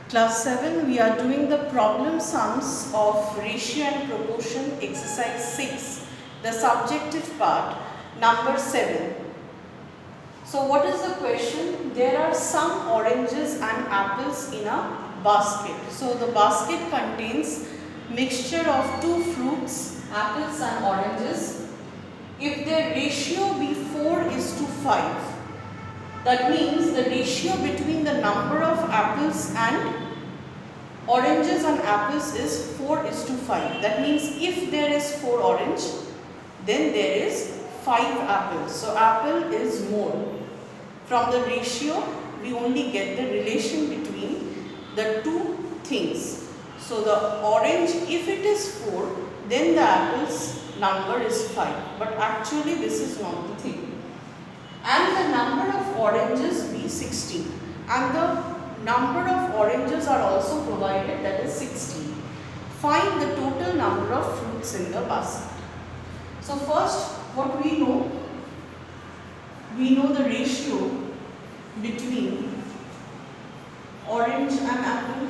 Class 7, we are doing the problem sums of ratio and proportion, exercise 6, the subjective part, number 7. So what is the question? There are some oranges and apples in a basket. So the basket contains mixture of two fruits, apples and oranges. If their ratio be 4:5, that means the ratio between the number of apples and oranges and apples is 4:5. That means if there is 4 orange, then there is 5 apples. So apple is more. From the ratio, we only get the relation between the two things. So the orange, if it is 4, then the apple's number is 5. But actually this is not the thing. And the number of oranges be 16. And the number of oranges are also provided, that is 16. Find the total number of fruits in the basket. So first, what we know the ratio between orange and apple,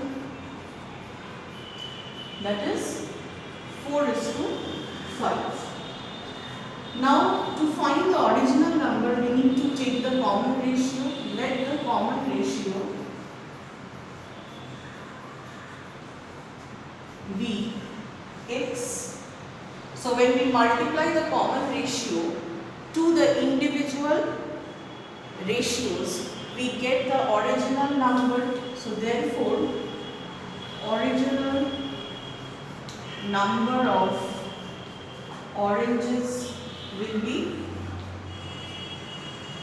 that is 4:5. Now to find the original number, we need to take the common ratio. Let the common ratio be x. So when we multiply the common ratio to the individual ratios, we get the original number. So therefore, original number of oranges will be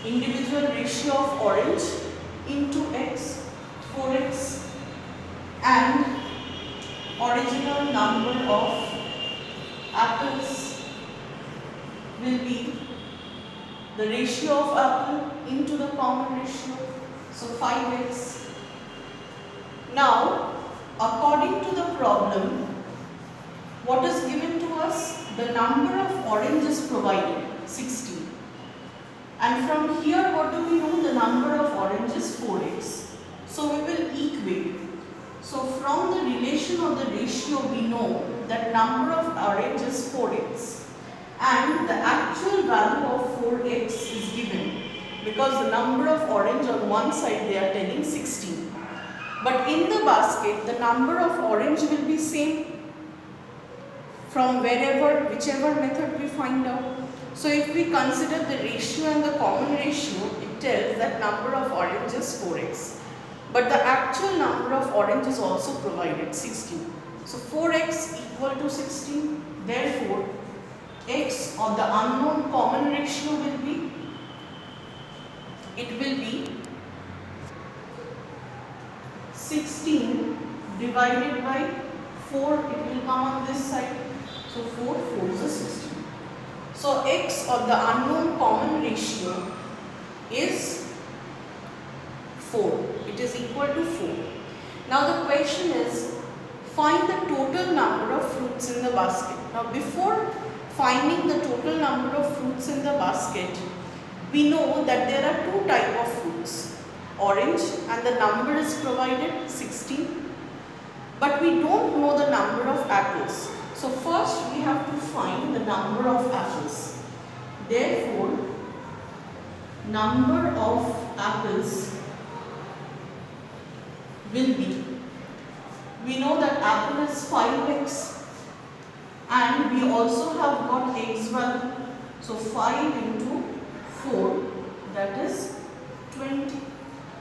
individual ratio of orange into x, 4x, and original number of apples will be the ratio of apple into the common ratio, so 5x. Now, according to the problem, what is given to us? The number of oranges provided, 16. And from here, what do we know? The number of oranges, 4x. So we will equate. So from the relation of the ratio, we know that number of oranges 4x. And the actual value of 4x is given because the number of orange on one side they are telling 16. But in the basket, the number of orange will be same from whichever method we find out. So if we consider the ratio and the common ratio, it tells that number of orange is 4x. But the actual number of orange is also provided, 16. So 4x equal to 16. Therefore, x or the unknown common ratio will be, it will be 16 divided by 4, it will come on this side. So 4 4s are 16. So x or the unknown common ratio is 4. It is equal to 4. Now the question is, find the total number of fruits in the basket. Now before finding the total number of fruits in the basket, we know that there are two types of fruits, orange, and the number is provided 16. But we don't know the number of apples. So first we have to find the number of apples. Therefore, number of apples will be, we know that apple is 5x and we also have got x value. So 5 into 4, that is 20.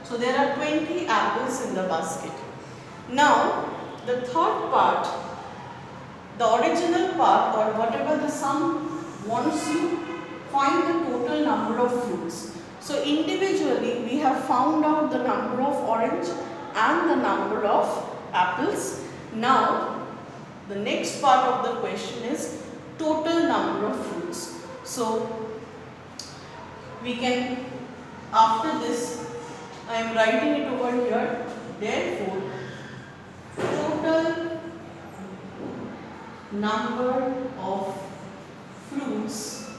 So there are 20 apples in the basket. Now the third part, the original part or whatever the sum wants you, find the total number of fruits. So individually we have found out the number of orange and the number of apples. Now the next part of the question is total number of fruits. So we can, after this, I am writing it over here. Therefore, total number of fruits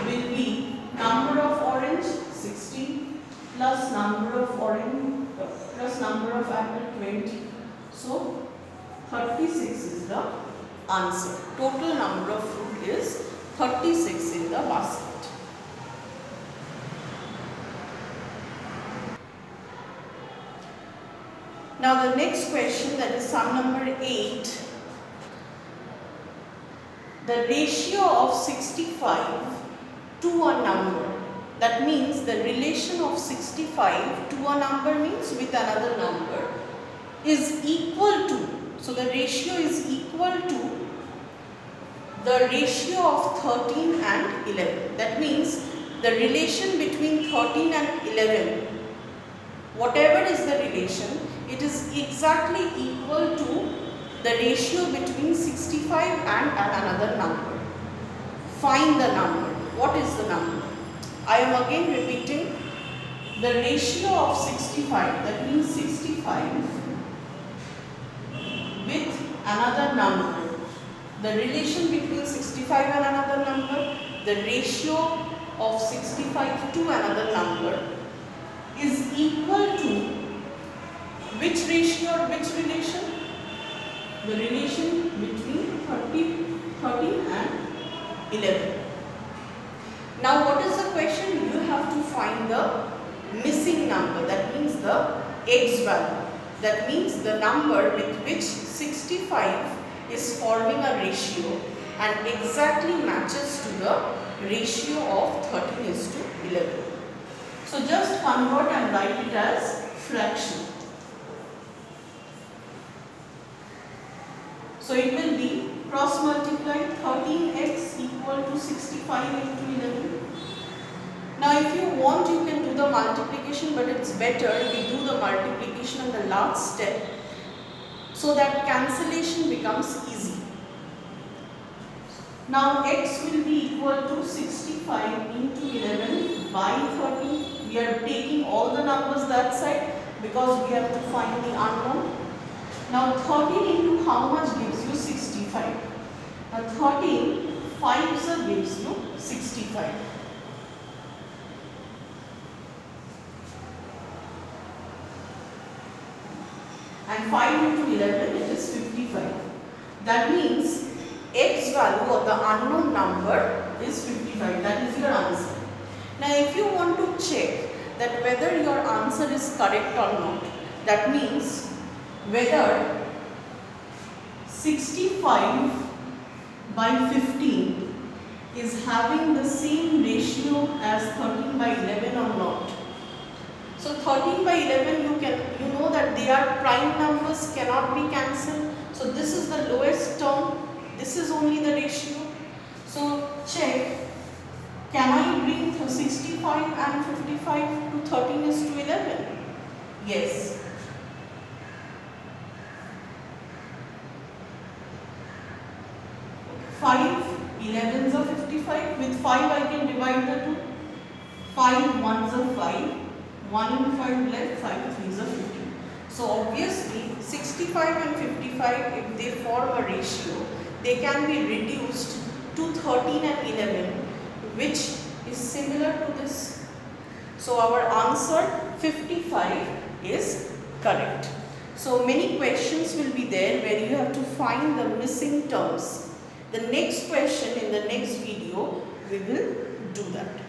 will be number of orange 16 plus number of orange plus number of of apple 20. So 36 is the answer. Total number of fruit is 36 in the basket. Now the next question, that is sum number 8. The ratio of 65 to a number. That means the relation of 65 to a number means with another number is equal to. So the ratio is equal to the ratio of 13 and 11. That means the relation between 13 and 11, whatever is the relation, it is exactly equal to the ratio between 65 and another number. Find the number. What is the number? I am again repeating, the ratio of 65, that means 65 with another number. The relation between 65 and another number, the ratio of 65 to another number is equal to which ratio or which relation? The relation between 13 and 11. Now what is the question? You have to find the missing number, that means the x value. That means the number with which 65 is forming a ratio and exactly matches to the ratio of 13 is to 11. So just convert and write it as fraction. So it will be cross multiply 13x equal to 65 into 11. Now if you want, you can do the multiplication, but it's better we do the multiplication on the last step so that cancellation becomes easy. Now x will be equal to 65 into 11 by 13. We are taking all the numbers that side because we have to find the unknown. Now 13 into how much gives you 65? Now 13 5s gives you 65. And 5 into 11, it is 55. That means x value of the unknown number is 55. That is your answer. Now if you want to check that whether your answer is correct or not, that means whether 65 by 15 is having the same ratio as 13 by 11 or not. So 13 by 11, you know that they are prime numbers, cannot be cancelled. So this is the lowest term, this is only the ratio. So check, can I bring 65 and 55 to 13 is to 11? Yes. 5 11s are 55. With 5 I can divide the 2. 5 1s are 5. 1 and 5 left, 5 3s are 15. So obviously 65 and 55, if they form a ratio, they can be reduced to 13 and 11, which is similar to this. So our answer 55 is correct. So many questions will be there where you have to find the missing terms. The next question in the next video, we will do that.